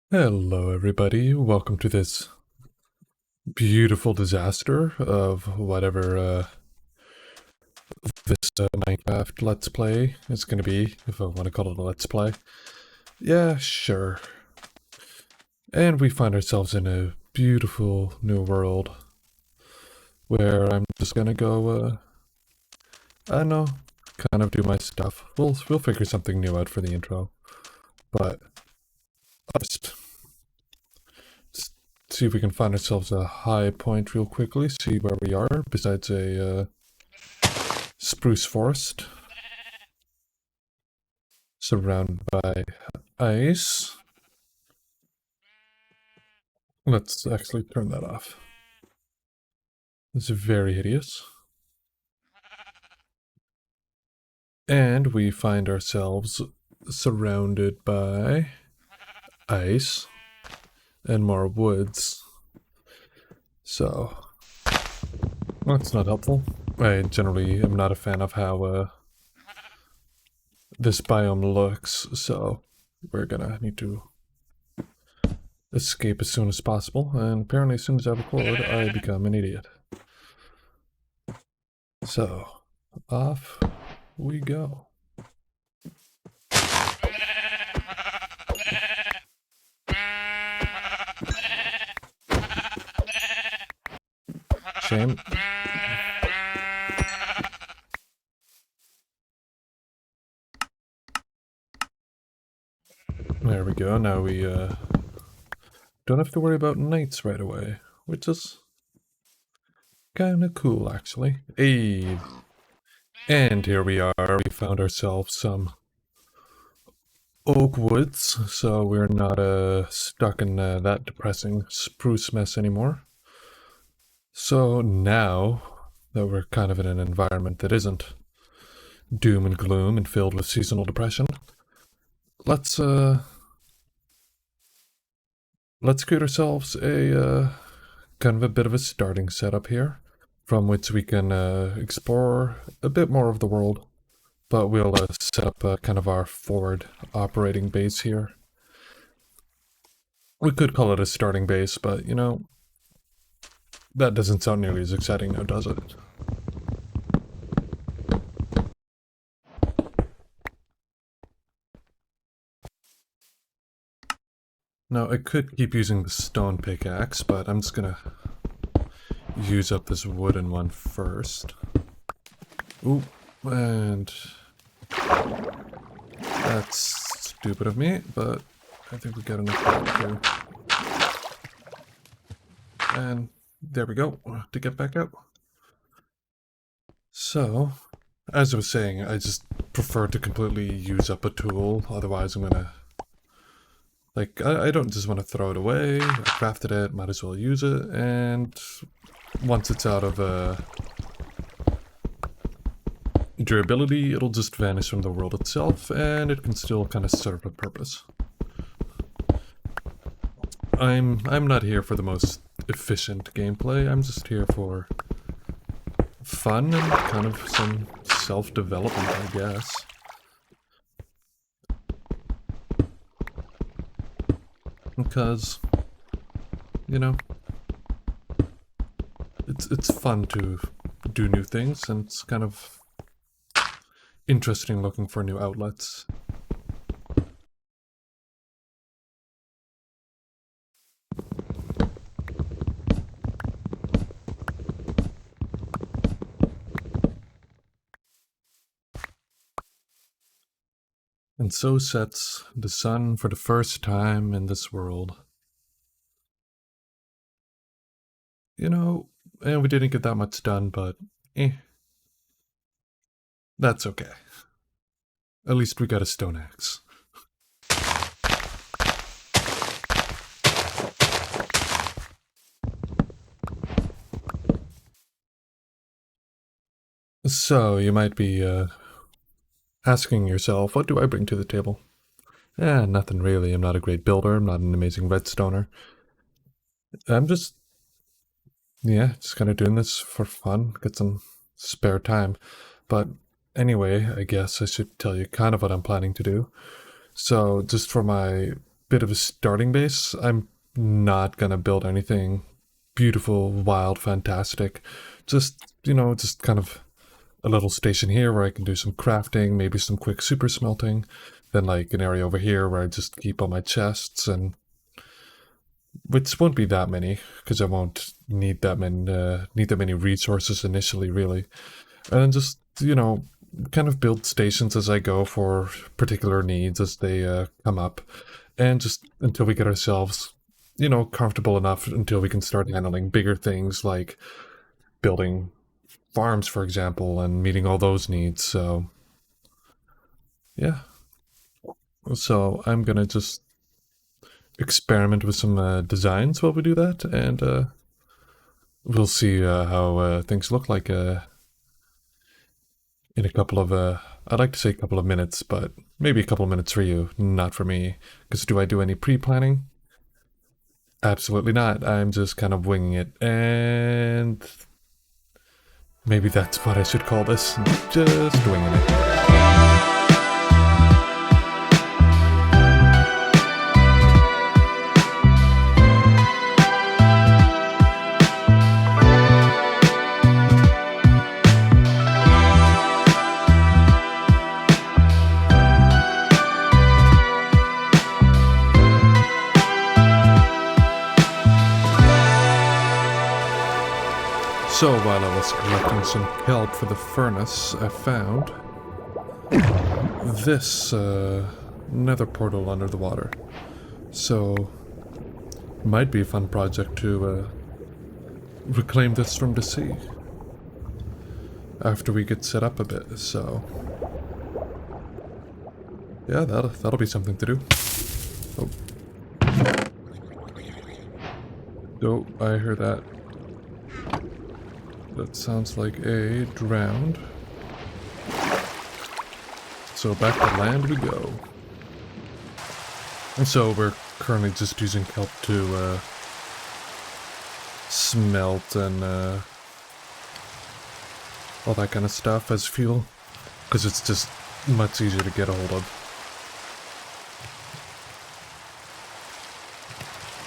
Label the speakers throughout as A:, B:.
A: Hello, everybody. Welcome to this beautiful disaster of whatever this Minecraft Let's Play is going to be, if I want to call it a Let's Play. Yeah, sure. And we find ourselves in a beautiful new world where I'm just going to go, I don't know, kind of do my stuff. We'll figure something new out for the intro. But first, see if we can find ourselves a high point real quickly, see where we are, besides a spruce forest surrounded by ice. Let's actually turn that off. It's very hideous. And we find ourselves surrounded by ice and more woods. So, that's not helpful. I generally am not a fan of how this biome looks, so we're gonna need to escape as soon as possible. And apparently as soon as I record, I become an idiot. So, off we go. Shame. There we go. Now we don't have to worry about nights right away, which is kind of cool, actually. Hey, and here we are. We found ourselves some oak woods, so we're not stuck in that depressing spruce mess anymore. So now that we're kind of in an environment that isn't doom and gloom and filled with seasonal depression, let's create ourselves a kind of a bit of a starting setup here, from which we can explore a bit more of the world. But we'll set up kind of our forward operating base here. We could call it a starting base, but you know, that doesn't sound nearly as exciting now, does it? Now, I could keep using the stone pickaxe, but I'm just gonna use up this wooden one first. Ooh, and that's stupid of me, but I think we got enough of that too. And there we go, to get back up. So, as I was saying, I just prefer to completely use up a tool, otherwise I'm gonna... Like, I don't just want to throw it away. I crafted it, might as well use it, and once it's out of durability, it'll just vanish from the world itself, and it can still kind of serve a purpose. I'm not here for the most efficient gameplay. I'm just here for fun and kind of some self-development, I guess. Because, you know, it's fun to do new things, and it's kind of interesting looking for new outlets. And so sets the sun for the first time in this world. You know, and we didn't get that much done, but that's okay. At least we got a stone axe. So, you might be asking yourself, what do I bring to the table? Nothing really. I'm not a great builder. I'm not an amazing redstoner. I'm just kind of doing this for fun, get some spare time. But anyway, I guess I should tell you kind of what I'm planning to do. So just for my bit of a starting base. I'm not gonna build anything beautiful, wild, fantastic. Just, just kind of a little station here where I can do some crafting, maybe some quick super smelting. Then like an area over here where I just keep all my chests, and which won't be that many because I won't need that many resources initially, really. And then just kind of build stations as I go for particular needs as they come up, and just until we get ourselves comfortable enough until we can start handling bigger things like building farms, for example, and meeting all those needs. So yeah, so I'm gonna just experiment with some designs while we do that, and we'll see how things look like in a couple of I'd like to say a couple of minutes, but maybe a couple of minutes for you, not for me. Because do I do any pre-planning? Absolutely not. I'm just kind of winging it, and maybe that's what I should call this, just winging it. So while I was collecting some kelp for the furnace, I found this nether portal under the water. So might be a fun project to reclaim this from the sea after we get set up a bit. So yeah, that'll be something to do. Oh, oh, I heard that. That sounds like a drowned. So back to land we go. And so we're currently just using kelp to smelt and all that kind of stuff as fuel, because it's just much easier to get a hold of.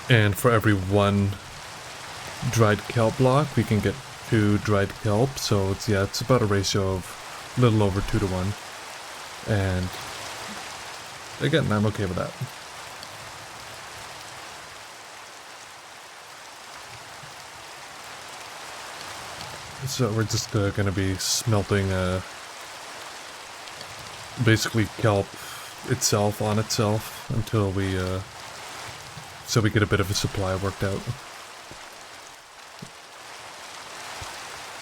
A: And for every one dried kelp block, we can get 2 dried kelp, so it's about a ratio of a little over 2 to 1. And again, I'm okay with that. So we're just gonna be smelting basically kelp itself on itself until we so we get a bit of a supply worked out.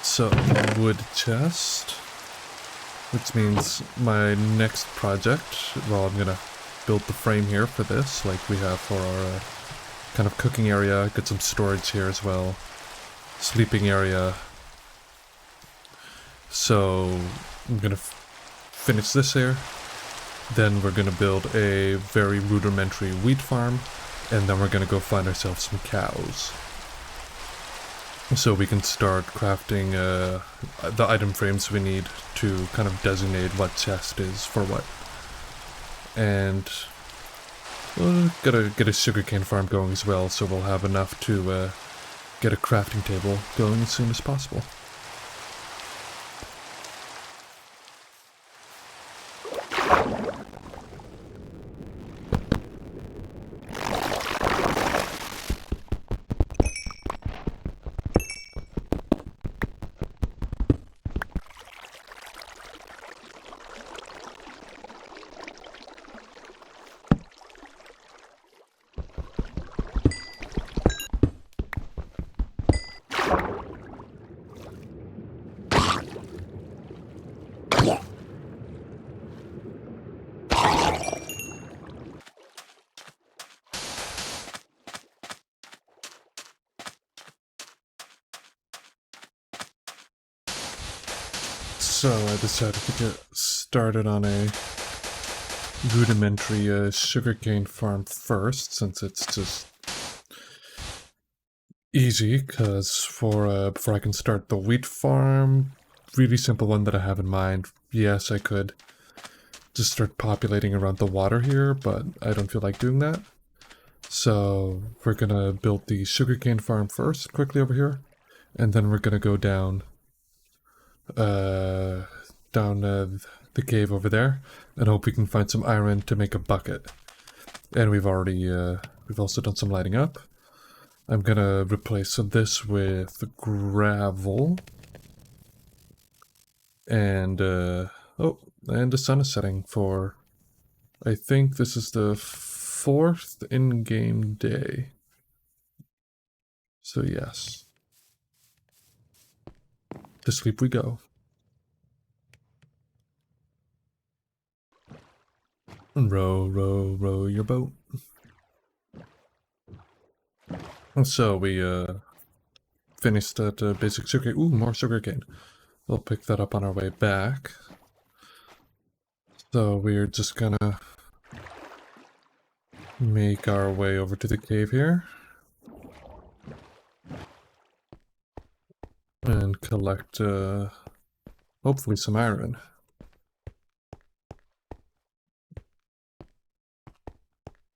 A: So, wood chest, which means my next project, well, I'm gonna build the frame here for this, like we have for our kind of cooking area, get some storage here as well, sleeping area. So, I'm gonna finish this here, then we're gonna build a very rudimentary wheat farm, and then we're gonna go find ourselves some cows. So we can start crafting the item frames we need to kind of designate what chest is for what. And we'll get a sugarcane farm going as well, so we'll have enough to get a crafting table going as soon as possible. So I decided to get started on a rudimentary sugarcane farm first, since it's just easy, because before I can start the wheat farm, really simple one that I have in mind, yes, I could just start populating around the water here, but I don't feel like doing that. So we're gonna build the sugarcane farm first, quickly over here, and then we're gonna go down, uh, down the cave over there, and hope we can find some iron to make a bucket. And we've also done some lighting up. I'm gonna replace this with gravel, and oh, and the sun is setting for, I think this is the 4th in-game day. So yes, to sleep we go. Row, row, row your boat. So we finished that basic sugar. Ooh, more sugarcane. We'll pick that up on our way back. So we're just gonna make our way over to the cave here and collect hopefully some iron.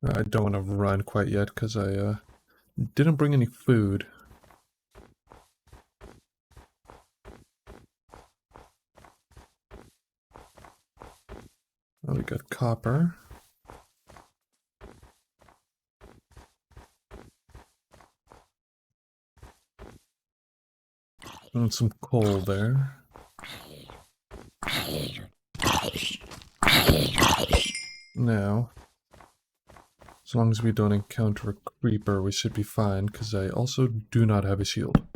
A: I don't want to run quite yet because I didn't bring any food. Oh, we got copper. And some coal there. Now, as long as we don't encounter a creeper, we should be fine, because I also do not have a shield.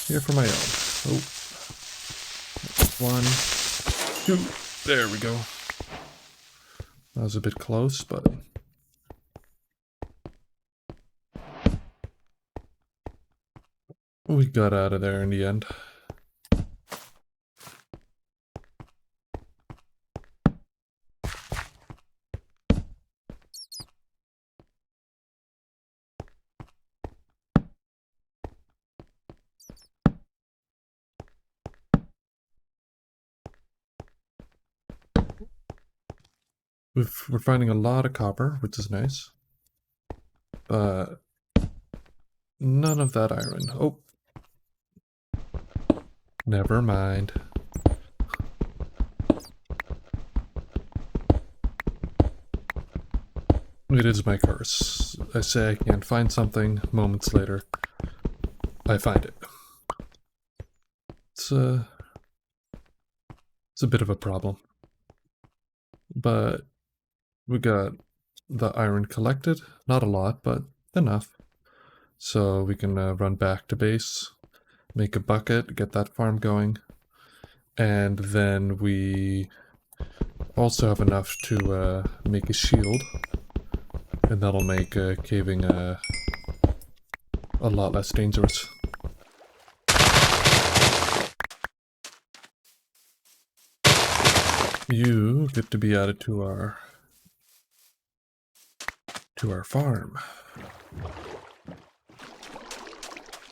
A: Here for my own. Oh. 1, 2. There we go. That was a bit close, but... we got out of there in the end. We're finding a lot of copper, which is nice. But none of that iron. Oh. Never mind. It is my curse. I say I can't find something, moments later, I find it. It's a bit of a problem. But we got the iron collected. Not a lot, but enough. So we can run back to base, make a bucket, get that farm going. And then we also have enough to make a shield. And that'll make caving a lot less dangerous. You get to be added to our farm.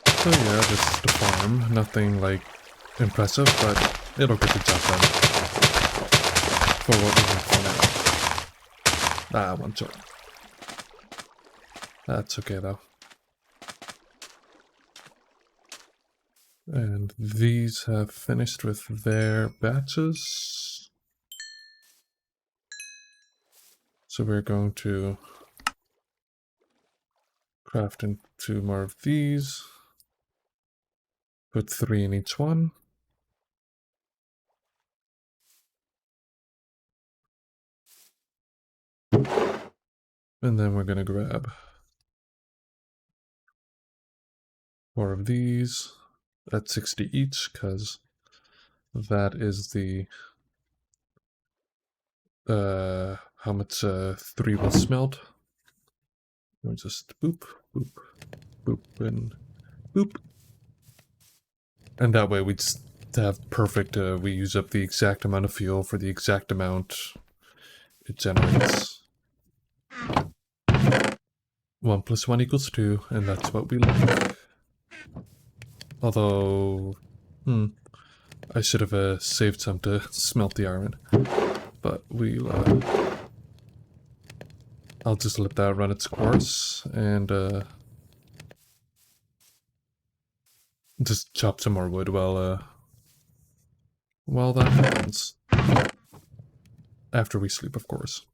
A: So yeah, this is the farm. Nothing like impressive, but it'll get the job done for what we need for now. Ah, one shot. That's okay though. And these have finished with their batches. So we're going to craft into more of these. Put 3 in each one. And then we're going to grab 4 of these at 60 each, because That is the how much 3 will smelt. We'll just boop, boop, boop, and boop. And that way we just have perfect, we use up the exact amount of fuel for the exact amount it generates. 1 plus 1 equals 2, and that's what we like. Although, I should have saved some to smelt the iron. But I'll just let that run its course, and just chop some more wood while that happens. After we sleep, of course.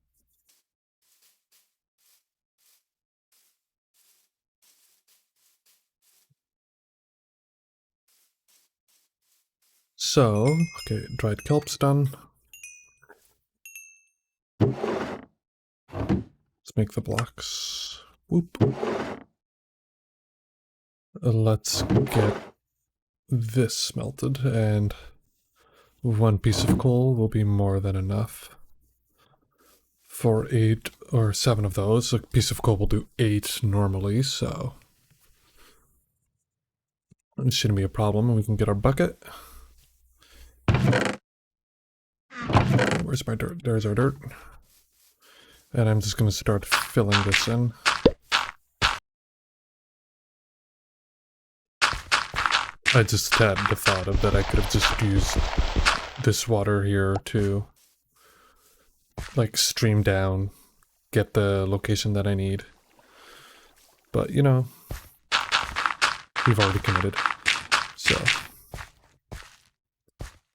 A: So, okay, dried kelp's done. Let's make the blocks. Whoop. Let's get this smelted, and 1 piece of coal will be more than enough for 8 or 7 of those. A piece of coal will do 8 normally, so it shouldn't be a problem. We can get our bucket. Where's my dirt? There's our dirt. And I'm just going to start filling this in. I just had the thought of that I could have just used this water here to like stream down, get the location that I need. But you know, we've already committed. So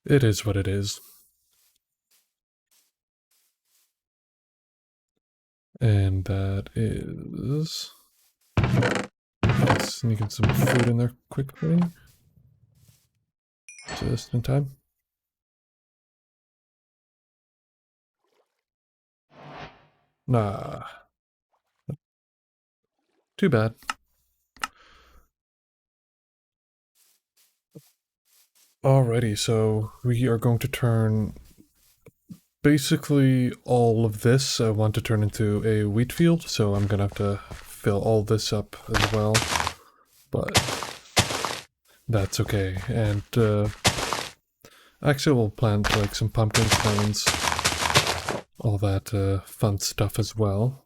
A: it is what it is. And that is sneaking some food in there quickly. Just in time. Nah. Too bad. Alrighty, so we are going to turn basically all of this. I want to turn into a wheat field, so I'm gonna have to fill all this up as well. But that's okay. And actually we'll plant like some pumpkin stones, all that fun stuff as well.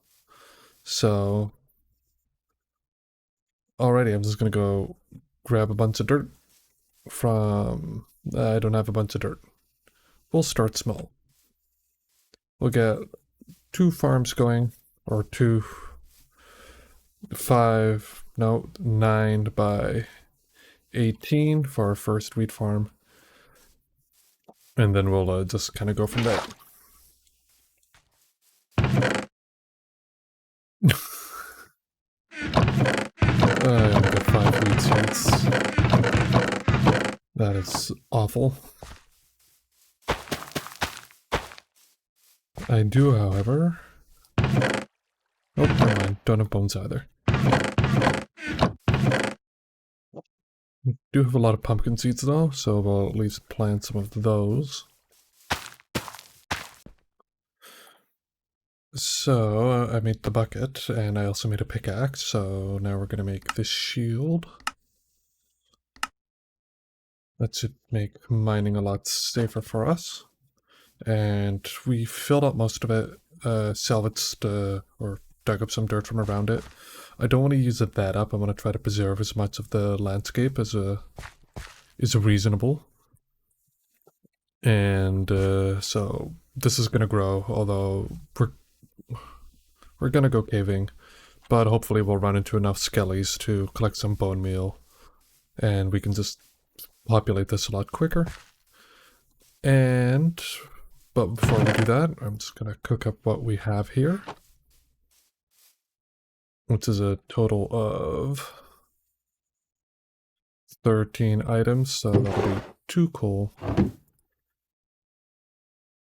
A: So alrighty, I'm just gonna go grab a bunch of dirt from... I don't have a bunch of dirt. We'll start small. We'll get 2 farms going, or 9 by 18 for our first wheat farm. And then we'll just kind of go from there. I only got 5 wheat seeds. That is awful. I do, however... Oh, never mind. Don't have bones either. We do have a lot of pumpkin seeds though, so we'll at least plant some of those. So, I made the bucket, and I also made a pickaxe, so now we're going to make this shield. That should make mining a lot safer for us. And we filled up most of it, salvaged or dug up some dirt from around it. I don't want to use that up. I want to try to preserve as much of the landscape as is reasonable. And so this is going to grow, although we're going to go caving. But hopefully we'll run into enough skellies to collect some bone meal. And we can just populate this a lot quicker. But before we do that, I'm just going to cook up what we have here. Which is a total of 13 items, so that'll be 2 coal.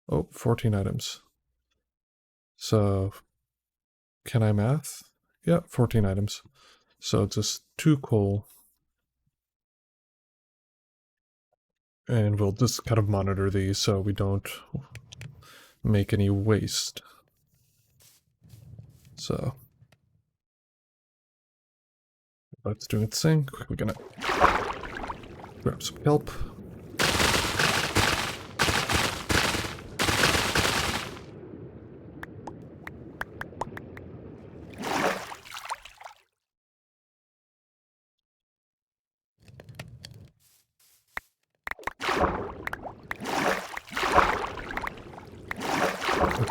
A: Oh, 14 items. So, can I math? Yeah, 14 items. So just 2 coal. And we'll just kind of monitor these so we don't make any waste. So let's do its thing. We're gonna grab some kelp.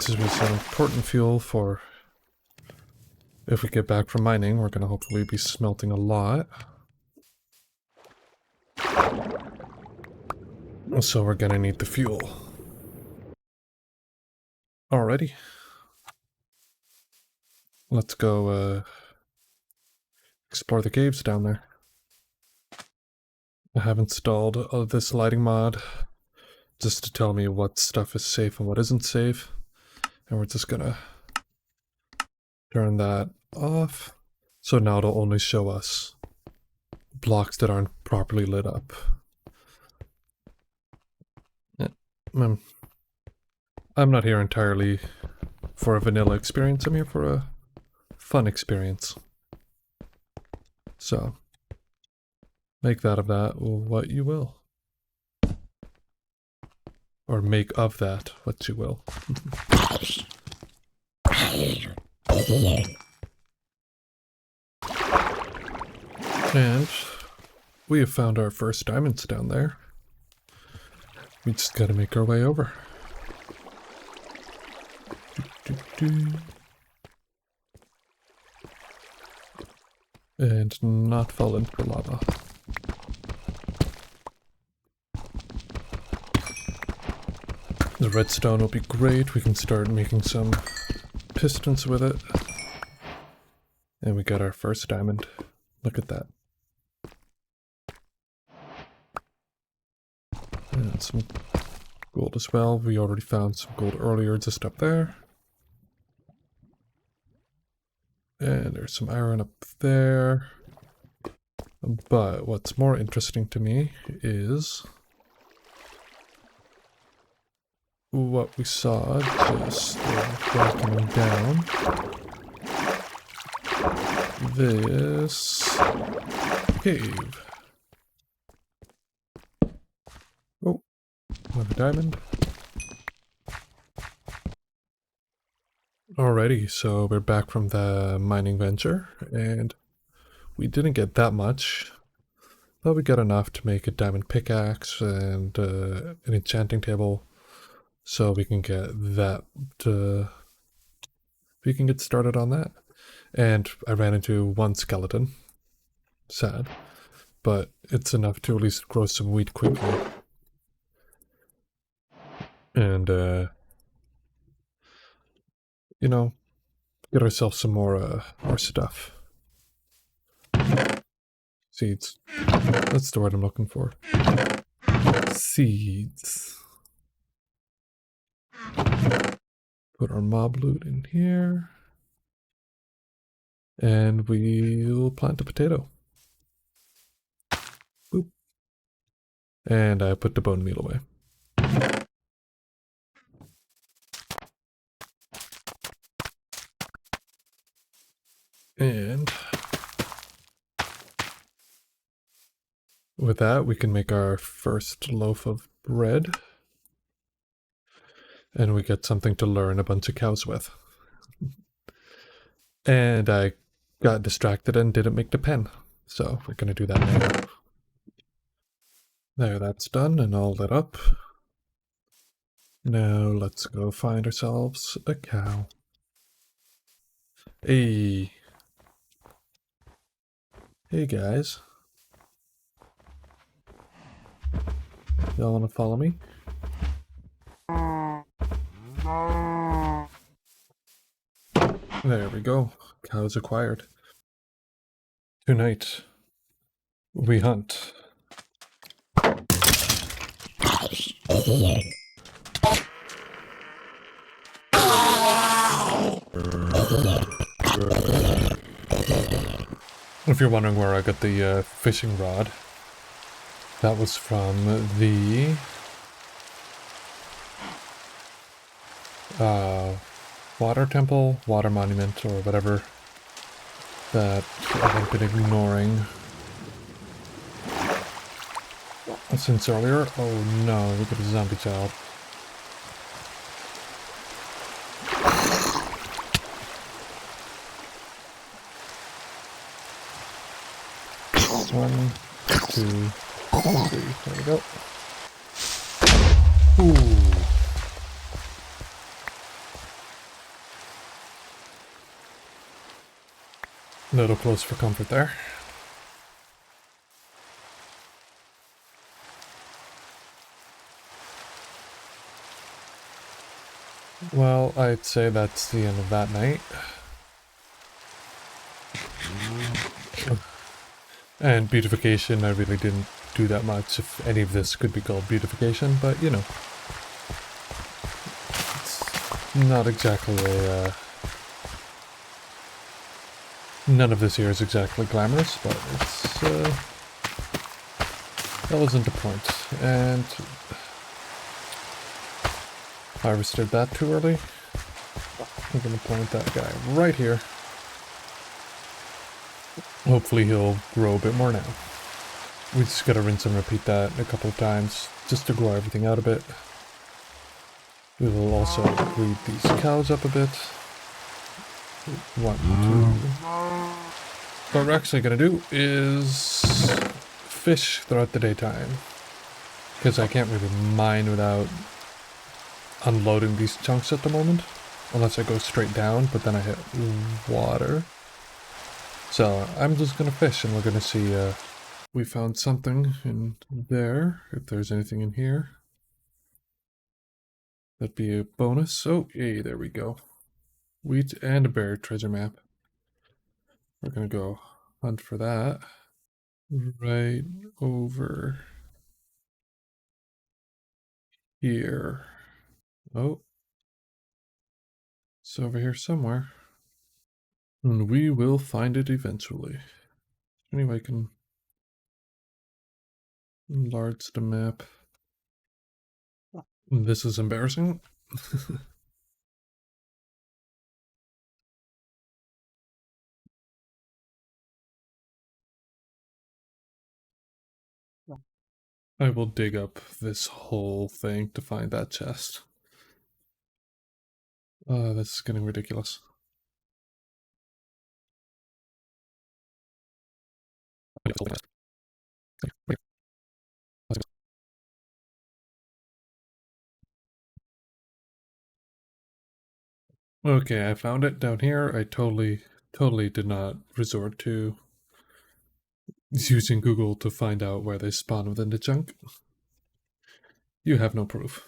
A: This is some important fuel for if we get back from mining. We're going to hopefully be smelting a lot. So we're going to need the fuel. Alrighty. Let's go explore the caves down there. I have installed this lighting mod just to tell me what stuff is safe and what isn't safe. And we're just gonna turn that off. So now it'll only show us blocks that aren't properly lit up. I'm not here entirely for a vanilla experience. I'm here for a fun experience. So, make that of that what you will. Or make of that what you will. And we have found our first diamonds down there. We just gotta make our way over. And not fall into the lava. The redstone will be great. We can start making some pistons with it. And we got our first diamond. Look at that. And some gold as well. We already found some gold earlier just up there. And there's some iron up there. But what's more interesting to me is what we saw just walking down this cave. Oh, another diamond. Alrighty, so we're back from the mining venture, and we didn't get that much, but we got enough to make a diamond pickaxe and an enchanting table, so we can get that, we can get started on that. And I ran into one skeleton, sad, but it's enough to at least grow some wheat quickly. And, you know, get ourselves some more stuff. Seeds. That's the word I'm looking for. Seeds. Put our mob loot in here. And we'll plant a potato. Boop. And I put the bone meal away. And with that, we can make our first loaf of bread. And we get something to lure a bunch of cows with. And I got distracted and didn't make the pen. So we're going to do that now. There, that's done and all lit up. Now let's go find ourselves a cow. Hey. Hey guys. Y'all wanna follow me? There we go. Cows acquired. Tonight, we hunt. If you're wondering where I got the fishing rod, That was from the water temple, water monument, or whatever that I have been ignoring since earlier. Oh no, look at the zombie child. One, two, three. There we go. Ooh. A little close for comfort there. Well, I'd say that's the end of that night. And beautification, I really didn't do that much, if any of this could be called beautification, but you know. It's not exactly a... none of this here is exactly glamorous, but it's... that wasn't the point. And... harvested that too early. I'm gonna plant that guy right here. Hopefully he'll grow a bit more now. We just gotta rinse and repeat that a couple of times, just to grow everything out a bit. We will also breed these cows up a bit. 1, 2. What we're actually gonna do is fish throughout the daytime. Because I can't really mine without unloading these chunks at the moment. Unless I go straight down, but then I hit water. So I'm just gonna fish and we're gonna see, we found something in there, if there's anything in here. That'd be a bonus. Oh, yay, there we go. Wheat and a buried treasure map. We're gonna go hunt for that. Right over here. Oh. It's over here somewhere. And we will find it eventually. Anyway, I can enlarge the map. This is embarrassing. I will dig up this whole thing to find that chest. This is getting ridiculous. Okay, I found it down here. I totally did not resort to using Google to find out where they spawn within the chunk. You have no proof.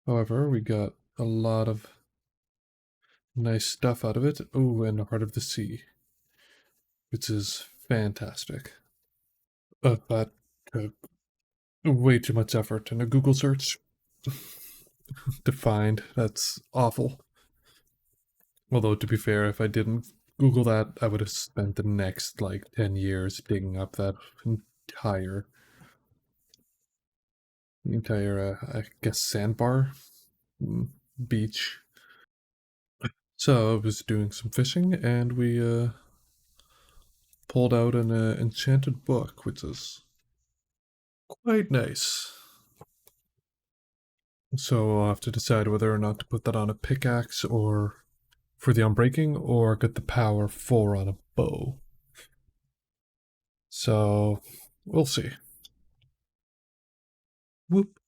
A: However, we got a lot of nice stuff out of it. Oh, and the Heart of the Sea, which is fantastic. That took way too much effort in a Google search to find. That's awful. Although, to be fair, if I didn't Google that, I would have spent the next, like, 10 years digging up that entire, I guess, sandbar beach. So I was doing some fishing, and we pulled out an enchanted book, which is quite nice. So I'll have to decide whether or not to put that on a pickaxe or for the unbreaking, or get the power 4 on a bow. So we'll see. Whoop.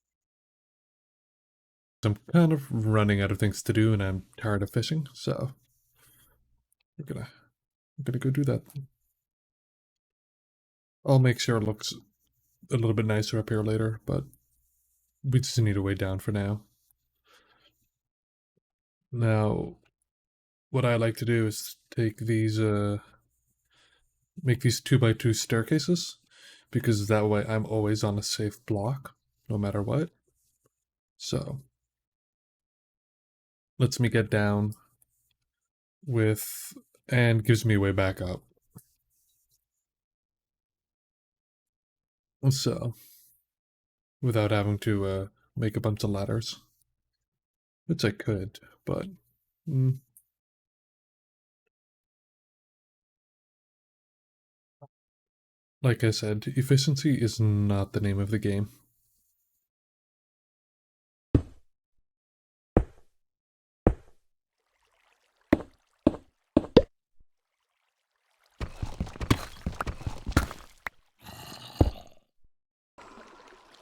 A: I'm kind of running out of things to do and I'm tired of fishing, so I'm gonna go do that. I'll make sure it looks a little bit nicer up here later, but we just need a way down for now. Now, what I like to do is take these, make these 2x2 staircases, because that way I'm always on a safe block, no matter what. So, lets me get down with, and gives me a way back up. So, without having to make a bunch of ladders. Which I could, but like I said, efficiency is not the name of the game.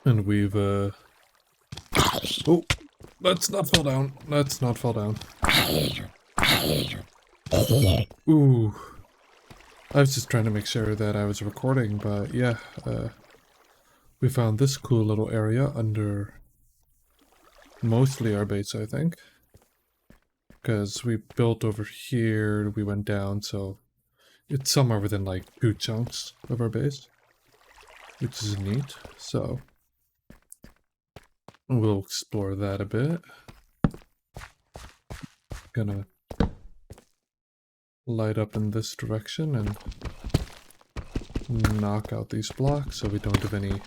A: And we've oh, let's not fall down. Let's not fall down. Ooh. I was just trying to make sure that I was recording, but yeah, we found this cool little area under mostly our base, I think. Because we built over here, we went down, so it's somewhere within like 2 chunks of our base, which is neat. So we'll explore that a bit. Gonna light up in this direction and knock out these blocks so we don't have any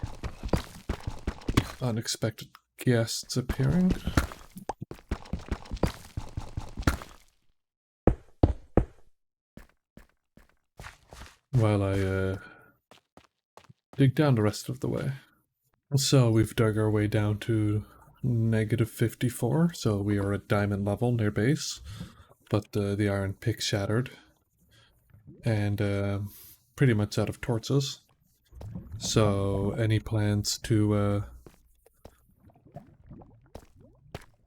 A: unexpected guests appearing. While I dig down the rest of the way. So we've dug our way down to -54, so we are at diamond level near base, but the iron pick shattered, and pretty much out of torches. So any plans to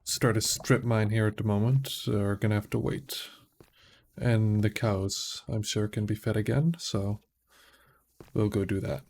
A: start a strip mine here at the moment are gonna have to wait. And the cows, I'm sure, can be fed again, so we'll go do that.